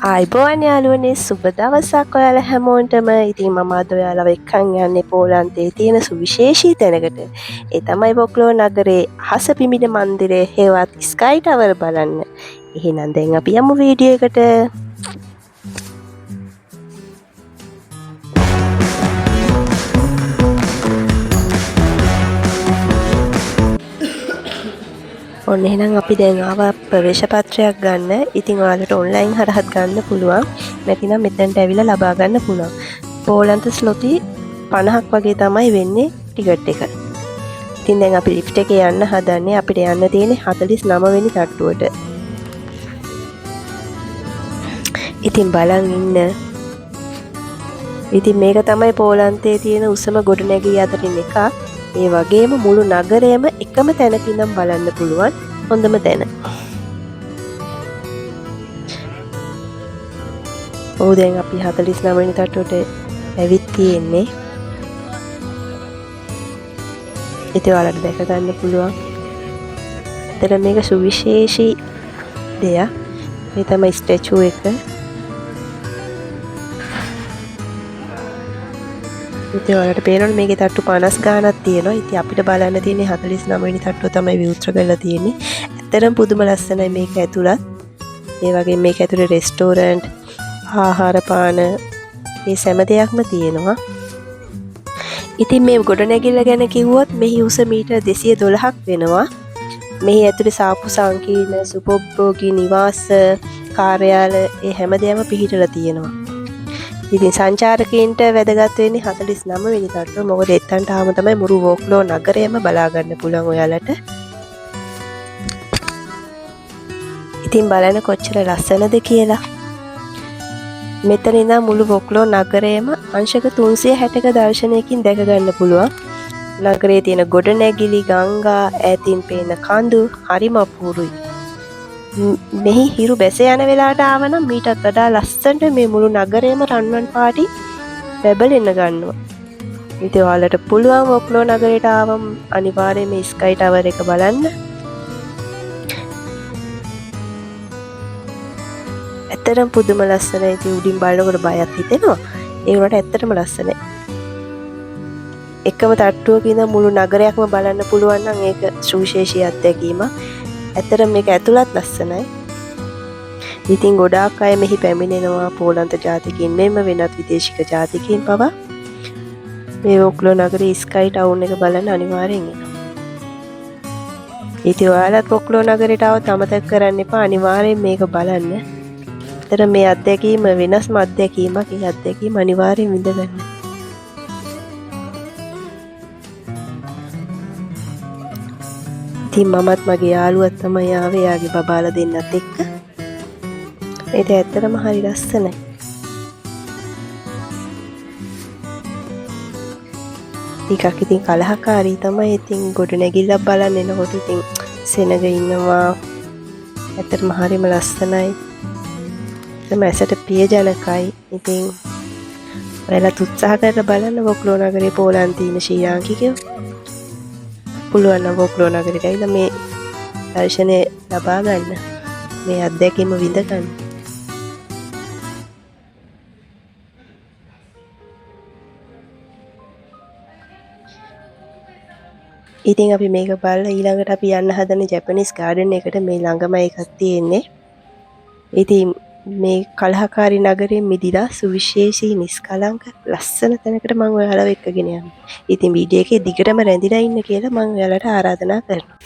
ආයිබෝවන් යාළුවනේ සුබ දවසක් ඔයාලා හැමෝටම. ඉතින් මම අද ඔයාලව එක්කන් යන්නේ පෝලන්තයේ තියෙන සුවිශේෂී තැනකට. ඒ තමයි බොක්ලෝ නගරේ අහස පිමින මන්දිරය හෙවත් ස්කයි ටවර් බලන්න. එහෙනම් දැන් අපි යමු වීඩියෝ එකට. ඔන්න එහෙනම් අපි දැන් ආවා ප්‍රවේශ පත්‍රයක් ගන්න. ඉතින් ඔයාලට ඔන්ලයින් හරහත් ගන්න පුළුවන්. නැතිනම් මෙතනට ඇවිල්ලා ලබා ගන්න පුළුවන්. පෝලන්ත ස්ලොටි 50ක් වගේ තමයි වෙන්නේ ටිකට් එක. ඉතින් දැන් අපි ලිෆ්ට් එකේ යන්න හදන්නේ. අපිට යන්න තියෙන්නේ 49 වෙනි තට්ටුවට. ඉතින් බලන් ඉන්න. ඉතින් මේක තමයි පෝලන්තයේ තියෙන උසම ගොඩනැගිලි අතරින් එකක්. ඒ වගේම මුළු නගරයම එකම තැනක ඉඳන් බලන්න පුළුවන් හොඳම තැන. දැන් අපි 49 වෙනි තට්ටුවට ඇවිත් තියෙන්නේ. ඉතින් ඔයාලට දැක ගන්න පුළුවන්. ඒතර මේක සුවිශේෂී දෙයක්. මේ තමයි ස්ටැචු එක. ඉතින් ඔයාලට පේනවනේ මේකේ තට්ටු 50 ගාණක් තියෙනවා. ඉතින් අපිට බලන්න තියෙන්නේ 49 වෙනි තට්ටුව තමයි විවෘත කරලා තියෙන්නේ. ඇත්තටම පුදුම ලස්සනයි මේක ඇතුළත්. ඒ වගේම මේක ඇතුලේ රෙස්ටෝරන්ට්, ආහාර පාන මේ සෑම දෙයක්ම තියෙනවා. ඉතින් මේ ගොඩනැගිල්ල ගැන කිව්වොත් මෙහි උස මීටර් 212ක් වෙනවා. මෙහි ඇතුලේ සාප්පු සංකීර්ණ, සුපභෝගී නිවාස, කාර්යාල ඒ හැම දෙයක්ම පිහිටලා තියෙනවා. ඉතින් සංචාරකයන්ට වැදගත් වෙන්නේ 49 වෙනි තට්ටුව. මොකද එතනට ආවම තමයි මුළු වෝක්ලෝ නගරයම බලා ගන්න පුළුවන් ඔයාලට. ඉතින් බලන්න කොච්චර ලස්සනද කියලා. මෙතන ඉඳන් මුළු වෝක්ලෝ නගරයම අංශක 360ක දර්ශනයකින් දැක ගන්න පුළුවන්. නගරයේ තියෙන ගොඩනැගිලි, ගංගා, ඈතින් පේන කඳු හරිම අපූරුයි. මෙහි හිරු බැස යන වෙලාවට ආවනම් මීටත් වඩා ලස්සනට මේ මුළු නගරයම රන්වන් පාටි බැබලෙන්න ගන්නවා. ඉතින් ඔයාලට පුළුවන් වෝක්ලෝ නගරයට ආවම අනිවාර්යයෙන් මේ ස්කයි ටවර් එක බලන්න. ඇත්තටම පුදුම ලස්සනයි. ඉතින් උඩින් බලනකොට බයක් හිතෙනවා. ඒ වුණාට ඇත්තටම ලස්සනයි. එකම තට්ටුවක ඉඳන් මුළු නගරයක්ම බලන්න පුළුවන් නම් ඒක සුවිශේෂී අත්දැකීමක්. ඇත්තටම මේක ඇතුළත් ලස්සනයි. ඉතින් ගොඩාක් අය මෙහි පැමිණෙනවා. පෝලන්ත ජාතිකයින් මෙන්ම වෙනත් විදේශික ජාතිකයින් පවා මේ වෝක්ලෝ නගරේ ස්කයි ටවුන් එක බලන්න අනිවාර්යෙන් එනවා. ඉතින් ඔයාලත් වෝක්ලෝ නගරයට આવත් අමතක කරන්න එපා. අනිවාර්යෙන් මේක බලන්න. ඇත්තට මේ අත්දැකීම වෙනස්ම අත්දැකීමක්. ඒ අත්දැකීම අනිවාර්යෙන් විඳගන්න. ඉතින් මමත් මගේ යාළුවත් තමයි ආවේ. යාගේ බබාලා දෙන්නත් එක්ක. ඒක ඇත්තටම හරි ලස්සනයි. ටිකක් ඉතින් කලහකාරී තමයි. ඉතින් ගොඩනැගිල්ලක් බලන්න එනකොට ඉතින් සෙනග ඉන්නවා. ඇත්තටම හරිම ලස්සනයි. එතම ඇසට ප්‍රියජනකයි. ඉතින් ඔයාලත් උත්සාහ කරලා බලන්න වෝක්ලෝ නගරේ පෝලන්තයේ ඉන්න ශ්‍රී ලාංකිකයෝ. පුළුවන් නම් වෝක්ලෝ නගරයට ඇවිල්ලා මේ දර්ශනය ලබා ගන්න. මේ අත්දැකීම විඳ ගන්න. ඉතින් අපි මේක බලලා ඊළඟට අපි යන්න හදන ජැපනීස් ගාඩන් එකට. මේ ළඟමයි එකක් තියෙන්නේ. ඉතින් මේ කලහකාරී නගරයෙන් මිදිලා සුවිශේෂී නිස්කලංක ලස්සන තැනකට මම ඔයාලව එක්කගෙන යනවා. ඉතින් වීඩියෝ එකේ දිගටම රැඳිලා ඉන්න කියලා මම ඔයාලට ආරාධනා කරනවා.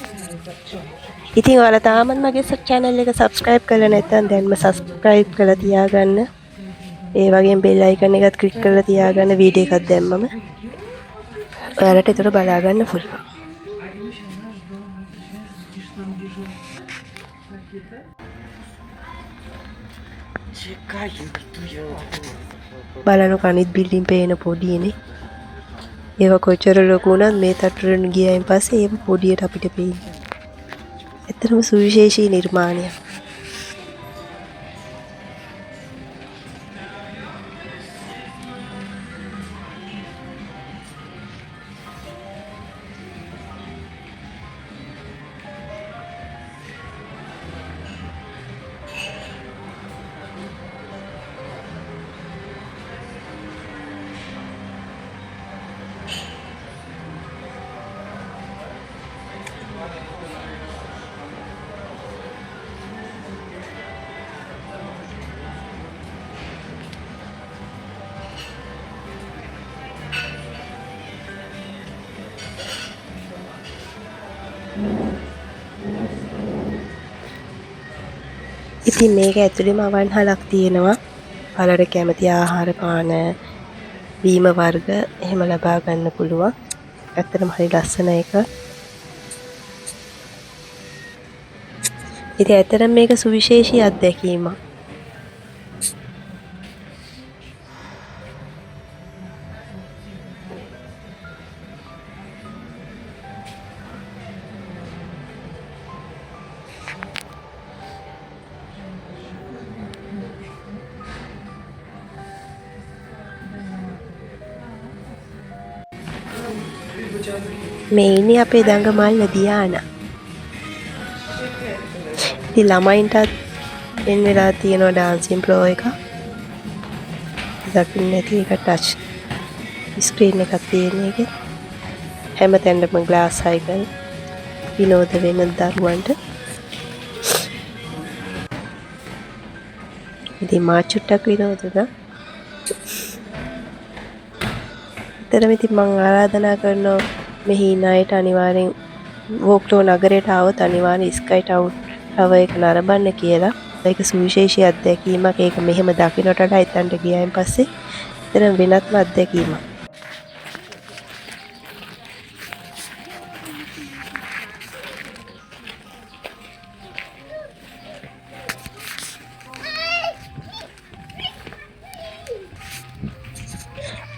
ඉතින් ඔයාලා තාමත් මගේ channel එක subscribe කරලා නැත්නම් දැන්ම subscribe කරලා තියාගන්න. ඒ වගේම bell icon එකත් click කරලා තියාගන්න. වීඩියෝ එකක් දැම්මම ඔයාලට ඒතර බලා ගන්න පුළුවන්. බලන්න කනිත් බිල්ඩින් පේන පොඩියනේ. ඒක කොච්චර ලොකු වුණත් මේ තට්ටුවෙන් ගියායින් පස්සේ ඒක පොඩියට අපිට පේන්නේ. ඇත්තටම සුවිශේෂී නිර්මාණයක්. ඉතින් මේක ඇතුළේම අවන්හලක් තියෙනවා. ඔයාලට කැමති ආහාර පාන බීම වර්ග එහෙම ලබා ගන්න පුළුවන්. ඇත්තටම හරි ලස්සන එක. ඉතින් ඇත්තටම මේක සුවිශේෂී අත්දැකීමක්. මේ ඉන්නේ අපේ දඟමල්ල දියානා. ඉතින් ළමයින්ටත් එන් වෙලා තියෙනවා ඩාන්සින් ප්‍රෝ එක. දකින්න ඇති එක ටච් ස්ක්‍රීන් එකක් තියෙන එකේ. හැමතැනම ග්ලාස් සයිකල් විනෝද වෙන දරුවන්ට. ඉතින් මා චුට්ටක් විනෝද වුණා. ඇත්තටම ඉතින් මම ආරාධනා කරනවා මෙහි ඉන්න අයට අනිවාර්යෙන් වෝක්ටෝ නගරයට ආවොත් අනිවාර්යෙන් ස්කයි ටවර් එක නරඹන්න කියලා. ඒක සුවිශේෂී අත්දැකීමක්. ඒක මෙහෙම දකින්නට වඩා එතනට ගියායින් පස්සේ එතරම් වෙනත්ම අත්දැකීමක්.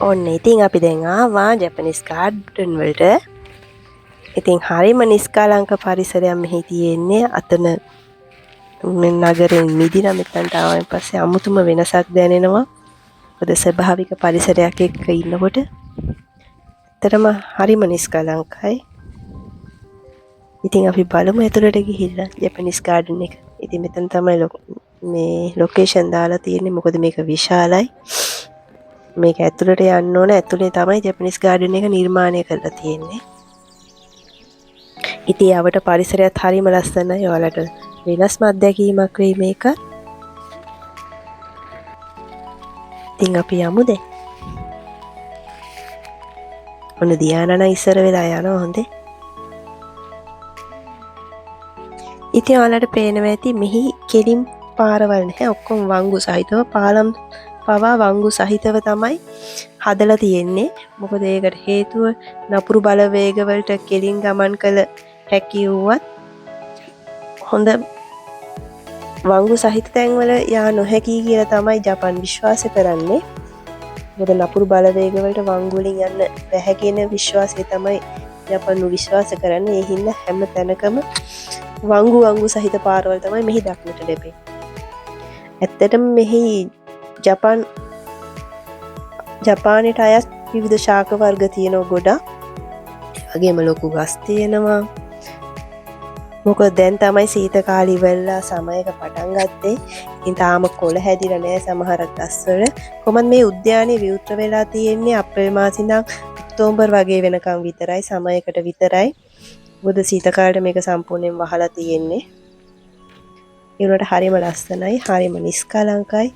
ඔන්න ඉතින් අපි දැන් ආවා ජපනිස් ගාඩන් වලට. ඉතින් හරිම නිස්කලංක පරිසරයක් මෙහි තියෙන්නේ. අතන නගරෙන් මිදිලා මෙතනට ආවයින් පස්සේ අමුතුම වෙනසක් දැනෙනවා. මොකද ස්වභාවික පරිසරයක් එක්ක ඉන්නකොට ඇත්තටම හරිම නිස්කලංකයි. ඉතින් අපි බලමු ඇතුළට ගිහිල්ලා ජපනිස් ගාඩන් එක. ඉතින් මෙතන තමයි මේ ලොකේෂන් දාලා තියෙන්නේ. මොකද මේක විශාලයි. මේක ඇතුළට යන්න ඕන. ඇතුලේ තමයි ජපනිස් ගාඩන් එක නිර්මාණය කරලා තියෙන්නේ. ඉතින් යවට පරිසරයත් හරිම ලස්සනයි. ඔයාලට වෙනස්ම අත්දැකීමක් වෙයි මේක. ඉතින් අපි යමු දැන්. ඔන්න දියානන ඉස්සර වෙලා යනවා හොඳේ. ඉතින් ඔයාලට පේනවා ඇති මෙහි කෙලින් පාරවල් නැහැ. ඔක්කොම වංගු සහිතව පාලම් පවා වංගු සහිතව තමයි හදලා තියෙන්නේ. මොකද ඒකට හේතුව නපුරු බලවේග වලට කෙලින් ගමන් කළ හැකි වුවත් හොඳ වංගු සහිත තැන්වල යා නොහැකි කියලා තමයි ජපන් විශ්වාස කරන්නේ. මොකද නපුරු බලවේග වලට වංගු වලින් යන්න බැහැ කියන විශ්වාසය තමයි ජපන්ු විශ්වාස කරන්නේ. ඒ හින්දා හැම තැනකම වංගු සහිත පාරවල් තමයි මෙහි දක්නට ලැබෙන්නේ. ඇත්තටම මෙහි ජපානයට අයත් විවිධ ශාක වර්ග තියෙනවා ගොඩක්. ඒ වගේම ලොකු ගස් තියෙනවා. මොකද දැන් තමයි සීත කාලය ඉවරලා සමයක පටන් ගත්තේ. ඉතින් තාම කොළ හැදිලා නැහැ සමහර ගස්වල. කොහොමද මේ උද්‍යානයේ විවෘත වෙලා තියෙන්නේ අප්‍රේල් මාසේ ඉඳන් ඔක්තෝබර් වගේ වෙනකම් විතරයි. සමයකට විතරයි. මොකද සීත කාලේට මේක සම්පූර්ණයෙන් වහලා තියෙන්නේ. ඒ වුණාට හරිම ලස්සනයි. හරිම නිස්කලංකයි.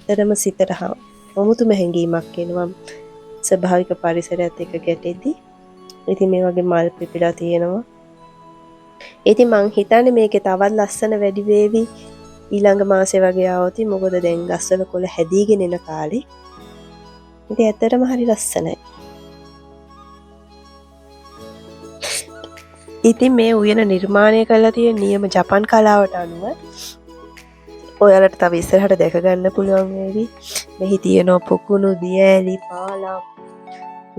ඇත්තටම සිතට අමුතුම හැඟීමක් එනවා ස්වභාවික පරිසරයත් එක්ක ගැටෙද්දී. ඉතින් මේ වගේ මල් පිපිලා තියෙනවා. ඉතින් මං හිතන්නේ මේකේ තවත් ලස්සන වැඩි වේවි ඊළඟ මාසේ වගේ ආවොත්. මොකද දැන් ගස්වල කොළ හැදීගෙන එන කාලේ. ඉතින් ඇත්තටම හරි ලස්සනයි. ඉතින් මේ උයන නිර්මාණය කරලා තියෙන නියම ජපන් කලාවට අනුව ඔයාලට තව ඉස්සරහට දැක ගන්න පුළුවන් වේවි. මෙහි තියෙනවා පොකුණු, දියඇලි, පාලා.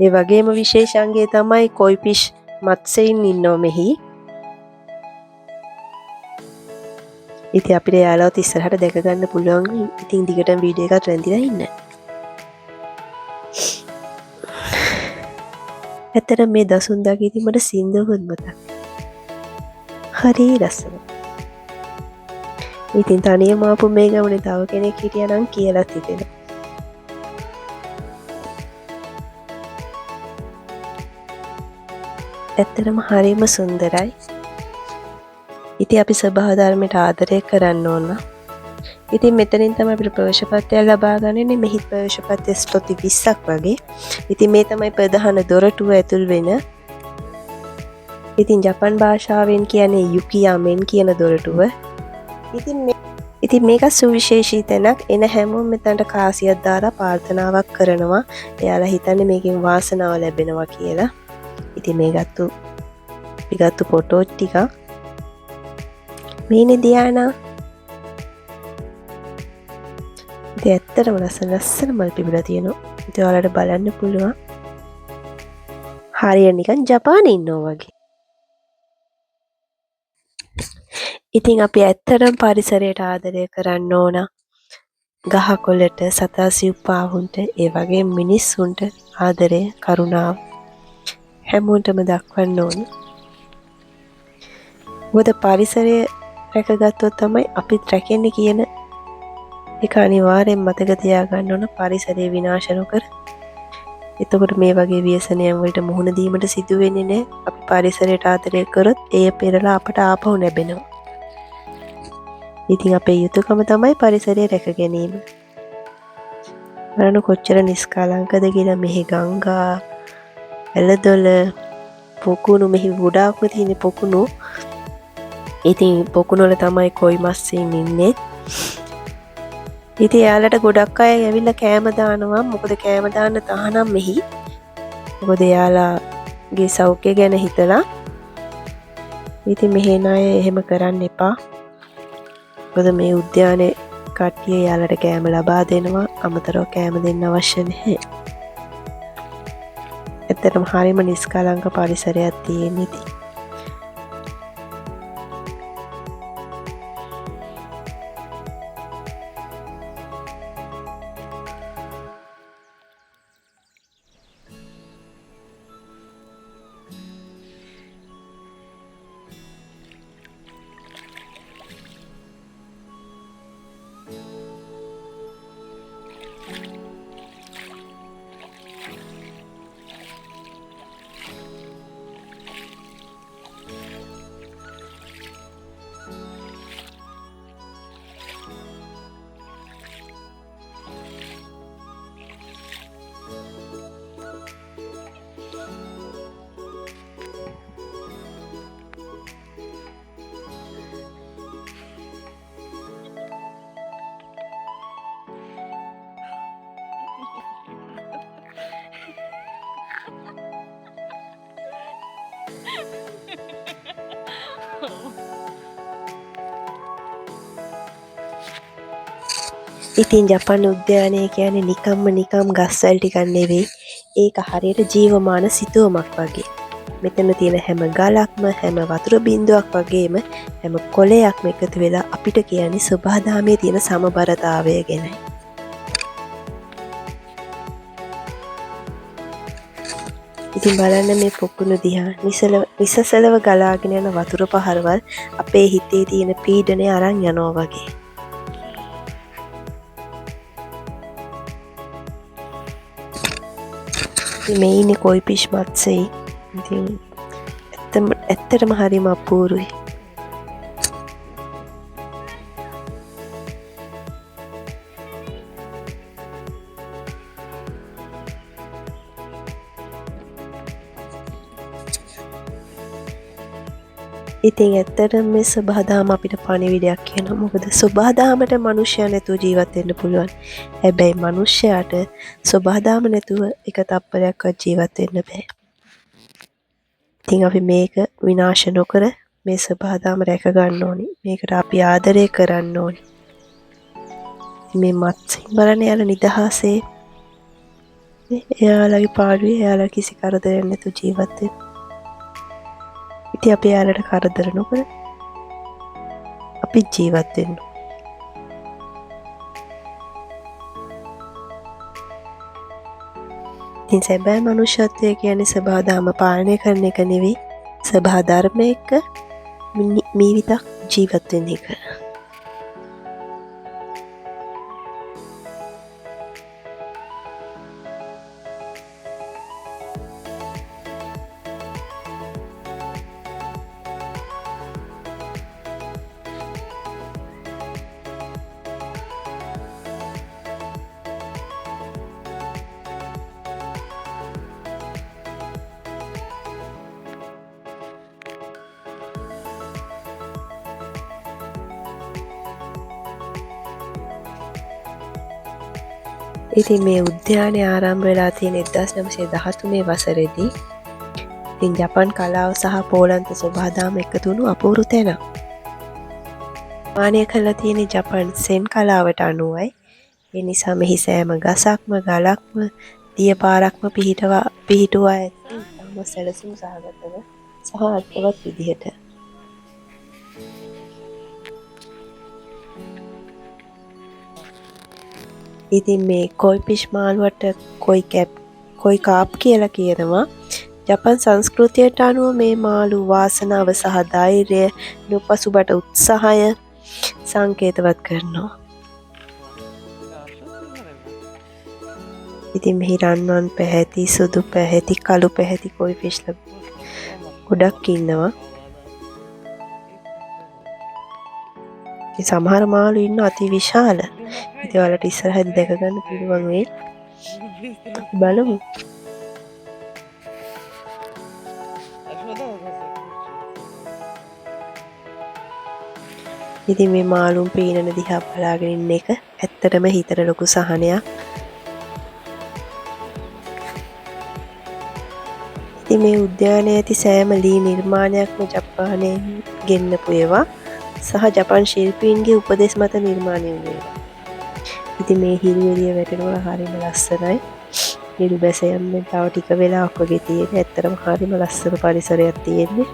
ඒ වගේම විශේෂාංගය තමයි කොයි ෆිෂ් මත්ස්‍යයින් ඉන්නවා මෙහි. ඉතින් අපිට යාළුවෝත් ඉස්සරහට දැක ගන්න පුළුවන්. ඉතින් දිගටම වීඩියෝ එකත් රැඳිලා ඉන්න. ඇත්තටම මේ දසුන්දාගේ ඉතින් මට සින්දුවකුත් මතක්. හරි ලස්සනයි. ඉතින් තනියම ආපු මේ ගමනේ තව කෙනෙක් හිටියා නම් කියලා හිතෙනවා. ඇත්තටම හරිම සුන්දරයි. ඉතින් අපි සබහා ධර්මයට ආදරය කරන්න ඕන. ඉතින් මෙතනින් තමයි අපිට ප්‍රවේශපත්‍රය ලබා ගන්නේ. මෙහි ප්‍රවේශපත්‍රය ස්ලොට් 20ක් වගේ. ඉතින් මේ තමයි ප්‍රධාන දොරටුව ඇතුල් වෙන. ඉතින් ජපන් භාෂාවෙන් කියන්නේ යුකියාමෙන් කියන දොරටුව. ඉතින් ඉතින් මේක සුවිශේෂී තැනක්. එන හැමෝම මෙතනට කාසියක් දාලා ප්‍රාර්ථනාවක් කරනවා. එයාලා හිතන්නේ මේකෙන් වාසනාව ලැබෙනවා කියලා. ඉතින් මේ ගත්තු ෆොටෝ ටික මේනේ දියානා. ඉතින් ඇත්තටම ලස්සන මල් පිපිලා තියෙනවා. ඉතින් ඔයාලට බලන්න පුළුවන්. හරියට නිකන් ජපානයේ ඉන්නවා වගේ. ඉතින් අපි ඇත්තටම පරිසරයට ආදරය කරන්න ඕන. ගහකොළට, සතා සිව්පාවුන්ට, ඒ වගේ මිනිස්සුන්ට ආදරය, කරුණාව හැමෝටම දක්වන්න ඕන. මොකද පරිසරය රැකගත්තොත් තමයි අපිත් රැකෙන්නේ කියන එක අනිවාර්යෙන් මතක තියාගන්න ඕන. පරිසරය විනාශ නොකර. එතකොට මේ වගේ ව්‍යසනයන් වලට මුහුණ දීමට සිදු වෙන්නේ නැහැ. අපි පරිසරයට ආදරය කරොත් එය පෙරලා අපට ආපහු ලැබෙනවා. ඉතින් අපේ යුතුයකම තමයි පරිසරය රැක ගැනීම. බලන්න කොච්චර නිස්කලංකද කියලා. මෙහි ගංගා, ඇලදොල, පොකුණු, මෙහි ගොඩාක්ම තියෙන පොකුණු. ඉතින් පොකුණු වල තමයි කොයි මස්සෙන් ඉන්නේ. ඉතින් එයාලට ගොඩක් අය ඇවිල්ලා කෑම දානවා. මොකද කෑම දාන්න තහනම් මෙහි. මොකද එයාලාගේ සෞඛ්‍ය ගැන හිතලා. ඉතින් මෙහෙ අය එහෙම කරන්න එපා. මොකද මේ උද්‍යානයේ කට්ටිය එයාලට කෑම ලබා දෙනවා. අමතරව කෑම දෙන්න අවශ්‍ය නැහැ. ඇත්තටම හරියම නිස්කලංක පරිසරයක් තියෙන ඉතින්. ඉතින් ජපාන උද්‍යානය කියන්නේ නිකම් ගස්වැල් ටිකක් නෙවෙයි. ඒක හරියට ජීවමාන සිතුවමක් වගේ. මෙතන තියෙන හැම ගලක්ම, හැම වතුර බින්දුවක් වගේම හැම කොළයක්ම එකතු වෙලා අපිට කියන්නේ සබහාදහමේ තියෙන සමබරතාවය ගැනයි. ඉතින් බලන්න මේ පොකුණු දිහා නිසසලව ගලාගෙන යන වතුර පහරවල් අපේ හිතේ තියෙන පීඩනය අරන් යනවා වගේ. මේ ඉන්නේ කොයි ෆිෂ් මත්ස්‍යයි. ඉතින් ඇත්තටම හරිම අපූරුයි. ඉතින් ඇත්තටම මේ සබහාදහම අපිට පණිවිඩයක් කියනවා. මොකද සබහාදහමට මිනිස්සයා නැතුව ජීවත් වෙන්න පුළුවන්. හැබැයි මිනිස්සයාට සබහාදහම නැතුව එක තප්පරයක්වත් ජීවත් වෙන්න බෑ. ඉතින් අපි මේක විනාශ නොකර මේ සබහාදහම රැක ගන්න ඕනි. මේකට අපි ආදරය කරන්න ඕනි. මේ මත්ස්‍යන් බලන්න යාලා නිදහසේ එයාලගේ පාඩුවේ එයාලා කිසි කරදරයක් නැතුව ජීවත් වෙන්න. ඉතින් අපි යාලට කරදර නොකර අපි ජීවත් වෙන්න. ඉතින් සැබෑ මනුෂ්‍යත්වය කියන්නේ සබහාදහම පාලනය කරන එක නෙවෙයි. සබහාධර්ම එක්ක මීවිතක් ජීවත් වෙන එක. ඉතින් මේ උද්‍යානය ආරම්භ වෙලා තියෙන 1913 වසරේදී. ඉතින් ජපන් කලාව සහ පෝලන්ත සොබාදාම එකතු වුණු අපූරු තැනක්. නිර්මාණය කරලා තියෙන ජපන් සෙන් කලාවට අනුවයි. ඒ නිසා මෙහි සෑම ගසක්ම ගලක්ම දිය පාරක්ම පිහිටුවා ඇත්තේ ඉතාම සැලසුම් සහගතව සහ අර්ථවත් විදිහට. ඉතින් මේ කොයි ෆිෂ් මාළුවට කොයි කාප් කියලා කියනවා. ජපන් සංස්කෘතියට අනුව මේ මාළු වාසනාව සහ ධෛර්යය නොපසුබට උත්සාහය සංකේතවත් කරනවා. ඉතින් මෙහි රන්වන් පැහැති සුදු පැහැති කළු පැහැති කොයි ෆිෂ් ගොඩක් ඉන්නවා. සමහර මාළු ඉන්න අති විශාල. ඉතින් ඔයාලට ඉස්සරහදී දැක ගන්න පුළුවන් වෙයි. බලමු. ඉතින් මේ මාළුන් පීනන දිහා බලාගෙන ඉන්න එක ඇත්තටම හිතට ලොකු සහනයක්. ඉතින් මේ උද්‍යානයේ ඇති සෑම ලී නිර්මාණයක්ම ජපානයෙන් ගෙන්නපු ඒවා සහ ජපන් ශිල්පීන්ගේ උපදෙස් මත නිර්මාණය වුණු ඒවා. ඉතින් මේ හිරු එළිය වැටෙනවා හරිම ලස්සනයි. හිරු බැස යන්නේ තව ටික වෙලාවක් වගේ තියෙන. ඇත්තටම හරිම ලස්සන පරිසරයක් තියෙන්නේ.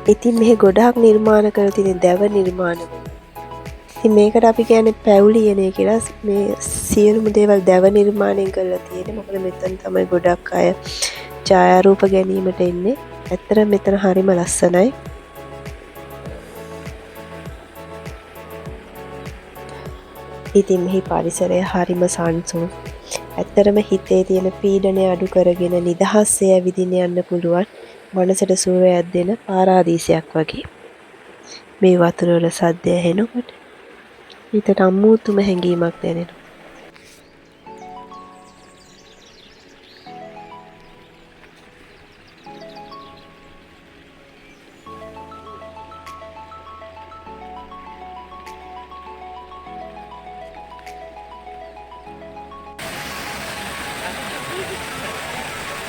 ඉතින් මෙහි ගොඩාක් නිර්මාණ කරලා තියෙන දැව නිර්මාණ. ඉතින් මේකට අපි කියන්නේ පැවුලියනේ කියලා. මේ සියලුම දේවල් දැව නිර්මාණයෙන් කරලා තියෙන්නේ. මොකද මෙතන තමයි ගොඩක් අය ඡායාරූප ගැනීමට එන්නේ. ඇත්තටම මෙතන හරිම ලස්සනයි. ඉතින් මෙහි පරිසරය හරිම සංසුන්. ඇත්තටම හිතේ තියෙන පීඩනය අඩු කරගෙන නිදහස්සේ ඇවිදින්න යන්න පුළුවන්. මනසට සුවයක් දෙන පාරාදීසයක් වගේ. මේ වතුර වල සද්දය ඇහෙනකොට හිතට අමුතුම හැඟීමක් දැනෙනවා.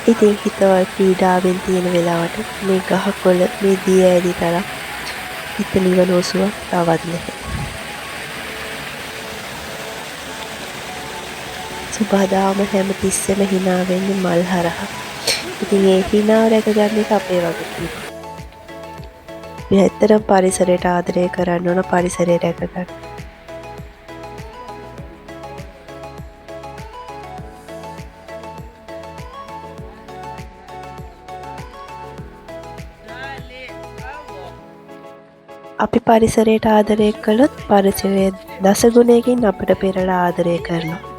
ඉතින් හිතවල් පීඩාවෙන් තියෙන වෙලාවට මේ ගහකොළ මේ දිය ඇලි තරම් හිත නිවන ඔසුවක් තවත් නැහැ. සුබදාම හැම තිස්සෙම hina වෙන්නේ මල් හරහා. ඉතින් ඒ hinaව රැකගන්න එක අපේ වගකීම. මේ ඇත්තටම පරිසරයට ආදරය කරන්න ඕන, පරිසරය රැකගන්න. අපි පරිසරයට ආදරය කළොත් පරිසරය දසගුණයකින් අපට පෙරලා ආදරය කරනවා.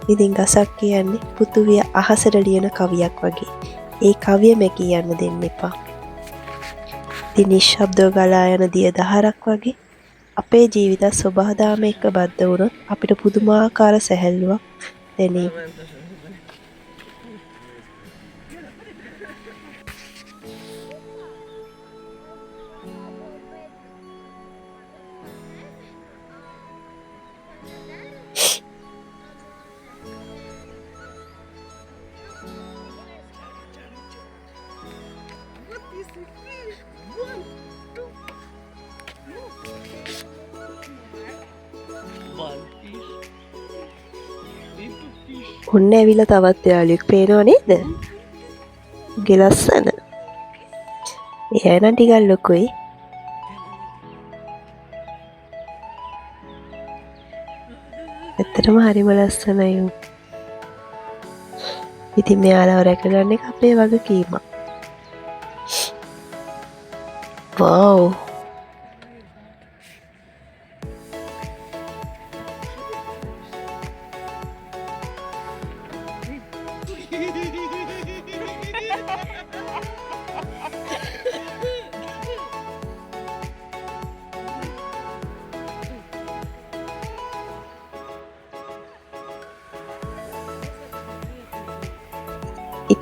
ඉතින් ගසක් කියන්නේ පෘථුවිය අහසට ලියන කවියක් වගේ. ඒ කවිය මැකී යන්න දෙන්න එපා. ඉතින් නිශ්ශබ්දව ගලා යන දිය දහරක් වගේ අපේ ජීවිත සබහාදාම එක්ක බද්ධ වුණොත් අපිට පුදුමාකාර සැහැල්ලුවක් දැනේ. ඔන්න ඇවිල්ලා තවත් යාළුවෙක් පේනව නේද? ගෙලස්සන. එයා නම් ටිකක් ලොකුයි. ඇත්තටම හරිම ලස්සනයි. ඉතින් මෙයාලව රැකගන්න එක අපේ වගකීමක්. වව්.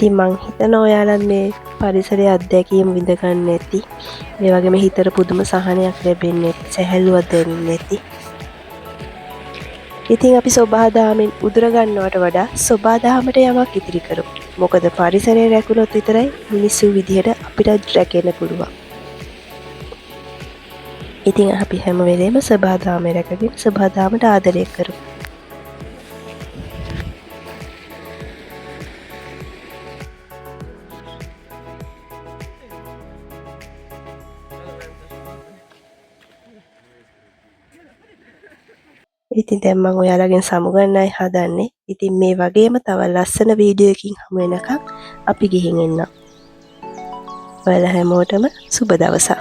ඉතින් මං හිතනවා ඔයාලත් මේ පරිසරයේ අත්දැකීම් විඳ ගන්න ඇති. ඒ වගේම හිතට පුදුම සහනයක් ලැබෙන්නේ නැති, සැහැල්ලුවක් දැනෙන්නේ නැති. ඉතින් අපි සෝබාදහමෙන් උදුර ගන්නවට වඩා සෝබාදහමට යමක් ඉතිරි කරමු. මොකද පරිසරය රැකුණොත් විතරයි මිනිස්සු විදිහට අපිට රැකෙන්න පුළුවන්. ඉතින් අපි හැම වෙලේම සෝබාදහම රැකගෙන සෝබාදහමට ආදරය කරමු. ඉතින් දැන් මම ඔයාලගෙන් සමුගන්නයි හදන්නේ. ඉතින් මේ වගේම තව ලස්සන වීඩියෝ එකකින් හමු වෙනකම් අපි ගිහින් එන්නම්. ඔයාලා හැමෝටම සුබ දවසක්.